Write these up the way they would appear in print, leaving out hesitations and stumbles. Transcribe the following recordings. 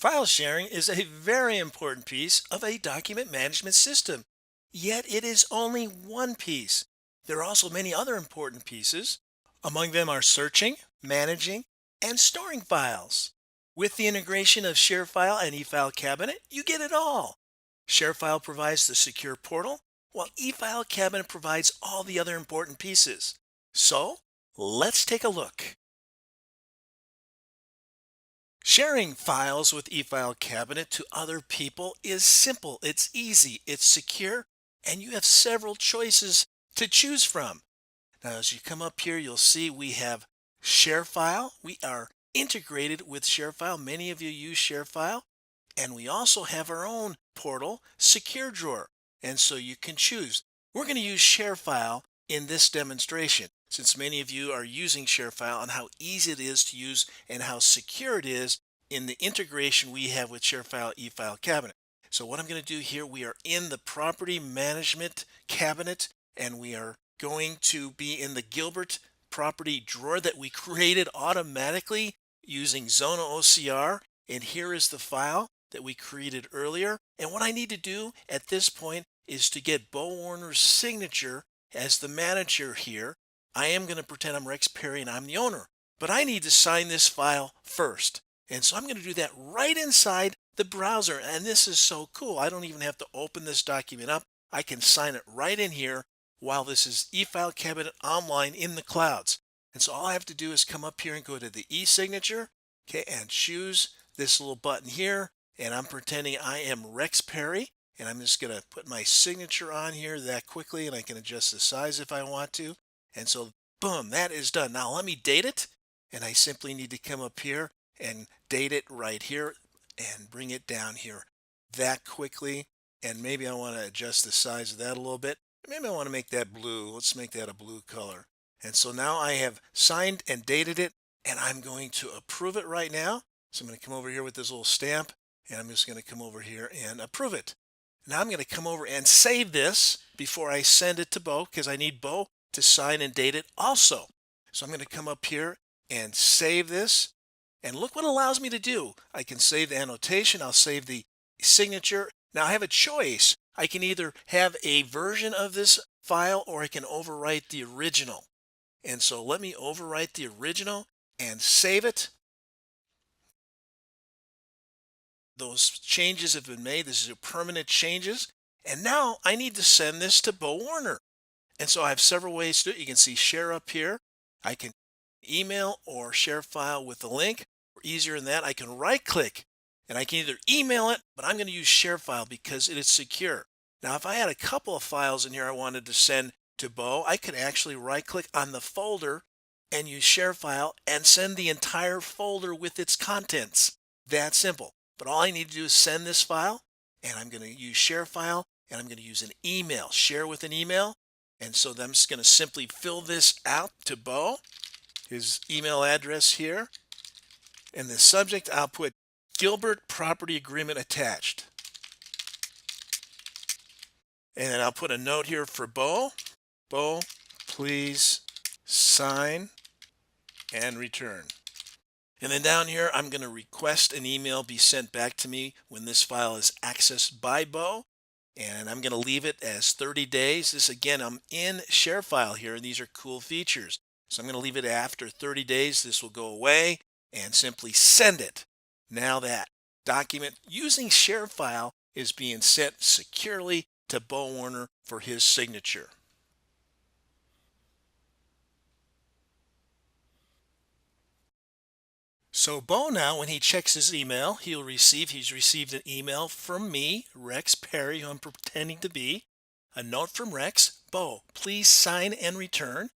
File sharing is a very important piece of a document management system, yet it is only one piece. There are also many other important pieces. Among them are searching, managing, and storing files. With the integration of ShareFile and eFileCabinet, you get it all. ShareFile provides the secure portal, while eFileCabinet provides all the other important pieces. So, let's take a look. Sharing files with eFileCabinet to other people is simple, it's easy, it's secure, and you have several choices to choose from. Now, as you come up here, you'll see we have ShareFile. We are integrated with ShareFile. Many of you use ShareFile. And we also have our own portal, Secure Drawer. And so you can choose. We're going to use ShareFile in this demonstration, since many of you are using ShareFile and how easy it is to use and how secure it is in the integration we have with ShareFile eFileCabinet. So what I'm going to do here, we are in the Property Management Cabinet, and we are going to be in the Gilbert property drawer that we created automatically using Zona OCR. And here is the file that we created earlier. And what I need to do at this point is to get Bo Warner's signature as the manager here. I am going to pretend I'm Rex Perry and I'm the owner, but I need to sign this file first. And so I'm going to do that right inside the browser. And this is so cool. I don't even have to open this document up. I can sign it right in here while this is eFileCabinet online in the clouds. And so all I have to do is come up here and go to the e-signature, okay, and choose this little button here. And I'm pretending I am Rex Perry. And I'm just going to put my signature on here that quickly, and I can adjust the size if I want to. And so, boom, that is done. Now let me date it. And I simply need to come up here and date it right here and bring it down here that quickly. And maybe I want to adjust the size of that a little bit. Maybe I want to make that blue. Let's make that a blue color. And so now I have signed and dated it, and I'm going to approve it right now. So I'm going to come over here with this little stamp, and I'm just going to come over here and approve it. Now I'm going to come over and save this before I send it to Bo, because I need Bo to sign and date it also. So I'm going to come up here and save this. And look what it allows me to do. I can save the annotation. I'll save the signature. Now I have a choice. I can either have a version of this file or I can overwrite the original. And so let me overwrite the original and save it. Those changes have been made. This is a permanent changes. And now I need to send this to Bo Warner. And so I have several ways to do it. You can see share up here. I can email or share file with the link. Or easier than that, I can right click and I can either email it, but I'm going to use ShareFile because it is secure. Now, if I had a couple of files in here I wanted to send to Bo, I could actually right click on the folder and use ShareFile and send the entire folder with its contents. That simple. But all I need to do is send this file, and I'm going to use ShareFile, and I'm going to use an email, share with an email. And so I'm just going to simply fill this out to Bo, his email address here. And the subject, I'll put Gilbert Property Agreement attached. And then I'll put a note here for Bo. Bo, please sign and return. And then down here, I'm going to request an email be sent back to me when this file is accessed by Bo. And I'm going to leave it as 30 days. This again, I'm in ShareFile here, and these are cool features. So I'm going to leave it after 30 days. This will go away and simply send it. Now that document using ShareFile is being sent securely to Bo Warner for his signature. So Bo now, when he checks his email, he's received an email from me, Rex Perry, who I'm pretending to be, a note from Rex, Bo, please sign and return.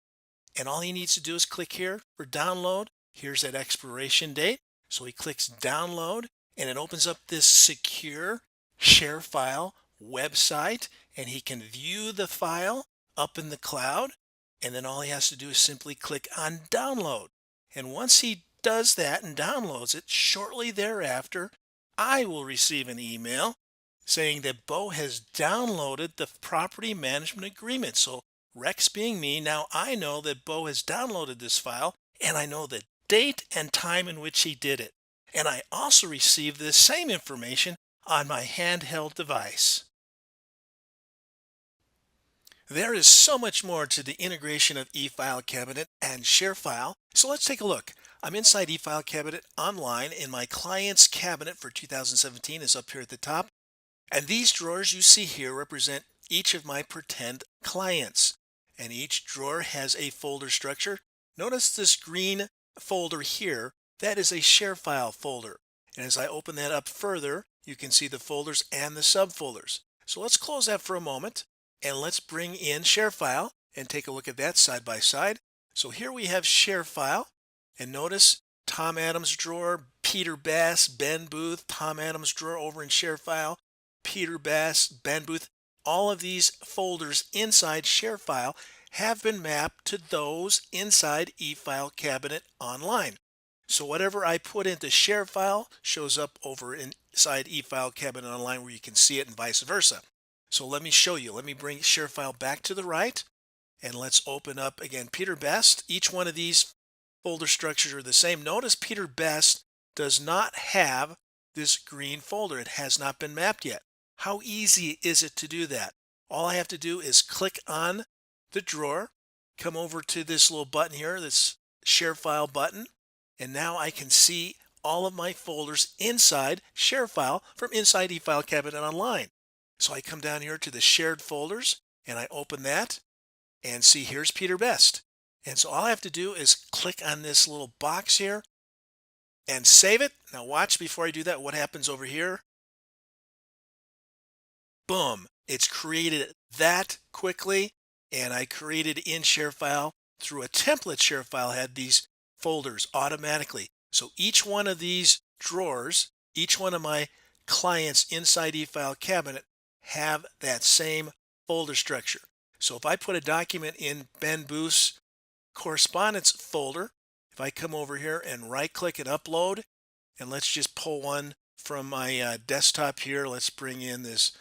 And all he needs to do is click here for download. Here's that expiration date. So he clicks download, and it opens up this secure ShareFile website, and he can view the file up in the cloud. And then all he has to do is simply click on download. And once he does that and downloads it, shortly thereafter, I will receive an email saying that Bo has downloaded the property management agreement. So Rex being me, now I know that Bo has downloaded this file, and I know the date and time in which he did it. And I also receive this same information on my handheld device. There is so much more to the integration of eFileCabinet and ShareFile. So let's take a look. I'm inside eFileCabinet online, and my client's cabinet for 2017 is up here at the top. And these drawers you see here represent each of my pretend clients. And each drawer has a folder structure. Notice this green folder here, that is a ShareFile folder. And as I open that up further, you can see the folders and the subfolders. So let's close that for a moment and let's bring in ShareFile and take a look at that side by side. So here we have ShareFile, and notice Tom Adams drawer, Peter Bass, Ben Booth, Tom Adams drawer over in ShareFile, Peter Bass, Ben Booth. All of these folders inside ShareFile have been mapped to those inside eFileCabinet online. So whatever I put into ShareFile shows up over inside eFileCabinet online where you can see it, and vice versa. So let me show you. Let me bring ShareFile back to the right, and let's open up again Peter Best. Each one of these folder structures are the same. Notice Peter Best does not have this green folder. It has not been mapped yet. How easy is it to do that? All I have to do is click on the drawer, come over to this little button here, this ShareFile button, and now I can see all of my folders inside ShareFile from inside eFileCabinet Online. So I come down here to the shared folders and I open that and see here's Peter Best. And so all I have to do is click on this little box here and save it. Now watch before I do that what happens over here. Boom, it's created that quickly, and I created in ShareFile through a template ShareFile had these folders automatically. So each one of these drawers, each one of my clients inside eFileCabinet have that same folder structure. So if I put a document in Ben Booth's correspondence folder, if I come over here and right click and upload, and let's just pull one from my desktop here. Let's bring in this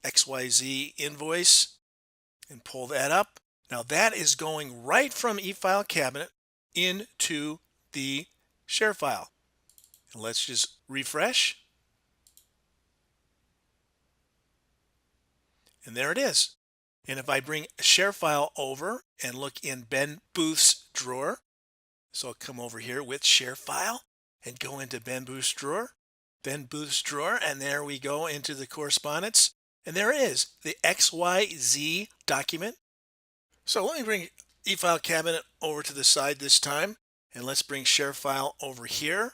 XYZ invoice and pull that up. Now that is going right from eFileCabinet into the ShareFile. And let's just refresh. And there it is. And if I bring ShareFile over and look in Ben Booth's drawer, so I'll come over here with ShareFile and go into Ben Booth's drawer, and there we go into the correspondence. And there it is, the XYZ document. So let me bring eFileCabinet over to the side this time, and let's bring ShareFile over here,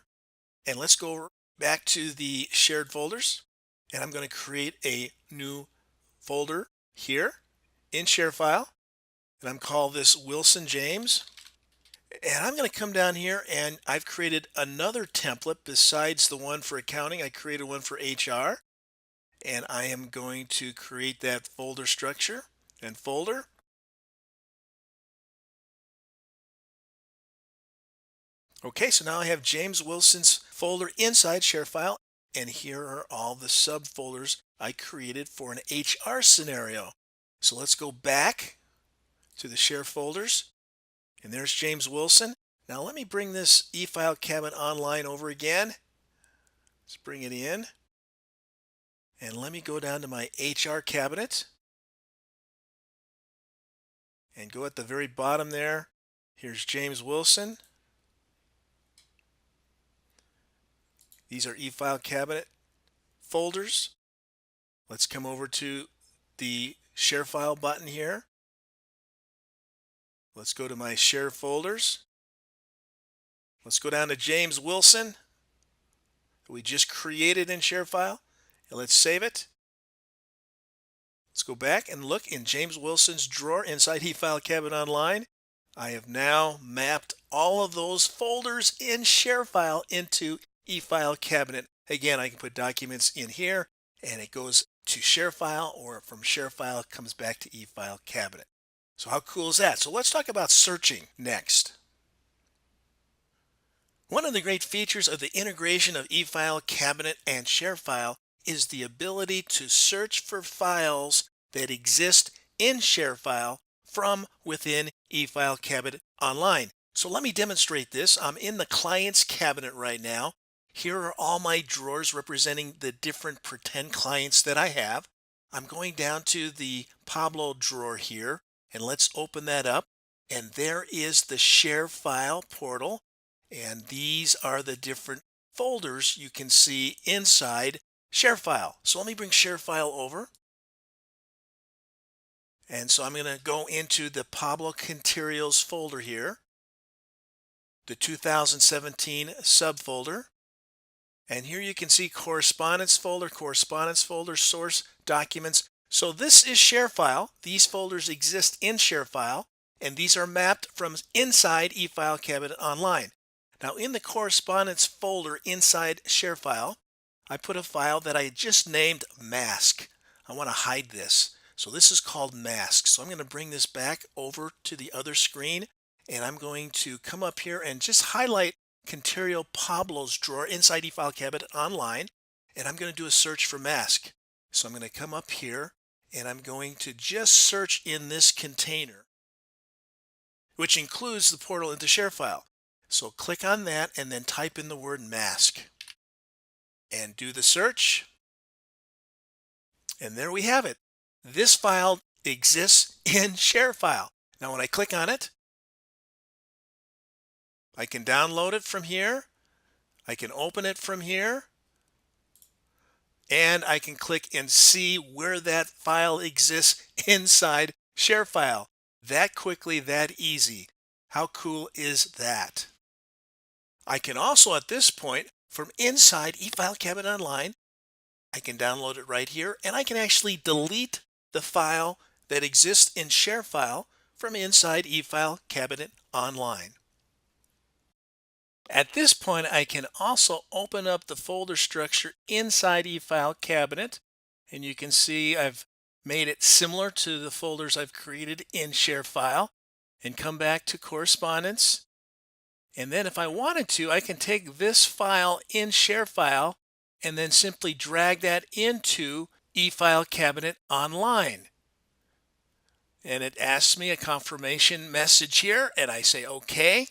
and let's go back to the shared folders, and I'm going to create a new folder here in ShareFile, and I'm call this Wilson James. And I'm going to come down here, and I've created another template besides the one for accounting. I created one for HR, and I am going to create that folder structure and folder. Okay, so now I have James Wilson's folder inside ShareFile, and here are all the subfolders I created for an HR scenario. So let's go back to the share folders, and there's James Wilson. Now let me bring this eFileCabinet Online over again. Let's bring it in. And let me go down to my HR cabinet and go at the very bottom there. Here's James Wilson. These are eFileCabinet folders. Let's come over to the ShareFile button here. Let's go to my share folders. Let's go down to James Wilson that we just created in ShareFile, and let's save it. Let's go back and look in James Wilson's drawer inside eFileCabinet Online. I have now mapped all of those folders in ShareFile into eFileCabinet. Again, I can put documents in here and it goes to ShareFile, or from ShareFile it comes back to eFileCabinet. So how cool is that? So let's talk about searching next. One of the great features of the integration of eFileCabinet and ShareFile is the ability to search for files that exist in ShareFile from within eFileCabinet Online. So let me demonstrate this. I'm in the client's cabinet right now. Here are all my drawers representing the different pretend clients that I have. I'm going down to the Pablo drawer here, and let's open that up. And there is the ShareFile portal. And these are the different folders you can see inside ShareFile. So let me bring ShareFile over. And so I'm going to go into the Pablo Conterios folder here, the 2017 subfolder. And here you can see correspondence folder, source, documents. So this is ShareFile. These folders exist in ShareFile, and these are mapped from inside eFileCabinet Online. Now in the correspondence folder inside ShareFile, I put a file that I just named mask. I want to hide this. So this is called mask. So I'm going to bring this back over to the other screen, and I'm going to come up here and just highlight Conterio Pablo's drawer inside eFileCabinet Online, and I'm going to do a search for mask. So I'm going to come up here and I'm going to just search in this container, which includes the portal into ShareFile. So click on that and then type in the word mask and do the search. And there we have it. This file exists in ShareFile. Now when I click on it, I can download it from here. I can open it from here. And I can click and see where that file exists inside ShareFile. That quickly, that easy. How cool is that? I can also, at this point, from inside eFileCabinet Online, I can download it right here, and I can actually delete the file that exists in ShareFile from inside eFileCabinet Online. At this point, I can also open up the folder structure inside eFileCabinet, and you can see I've made it similar to the folders I've created in ShareFile, and come back to correspondence. And then if I wanted to, I can take this file in ShareFile and then simply drag that into eFileCabinet Online. And it asks me a confirmation message here, and I say OK.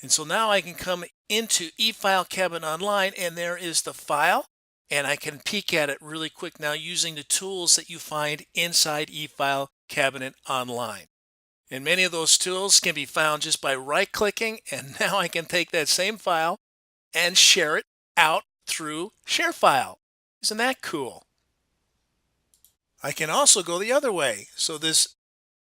And so now I can come into eFileCabinet Online, and there is the file, and I can peek at it really quick now using the tools that you find inside eFileCabinet Online. And many of those tools can be found just by right-clicking, and now I can take that same file and share it out through ShareFile. Isn't that cool? I can also go the other way. So this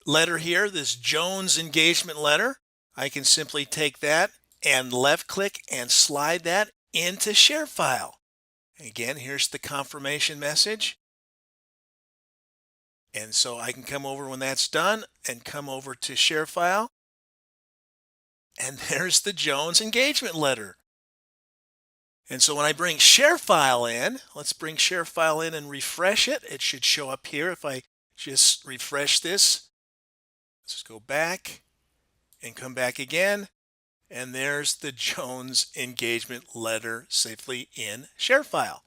letter here, this Jones engagement letter, I can simply take that and left click and slide that into ShareFile. Again, here's the confirmation message. And so I can come over when that's done and come over to ShareFile. And there's the Jones engagement letter. And so when I bring ShareFile in, let's bring ShareFile in and refresh it. It should show up here if I just refresh this. Let's just go back and come back again, and there's the Jones engagement letter safely in ShareFile.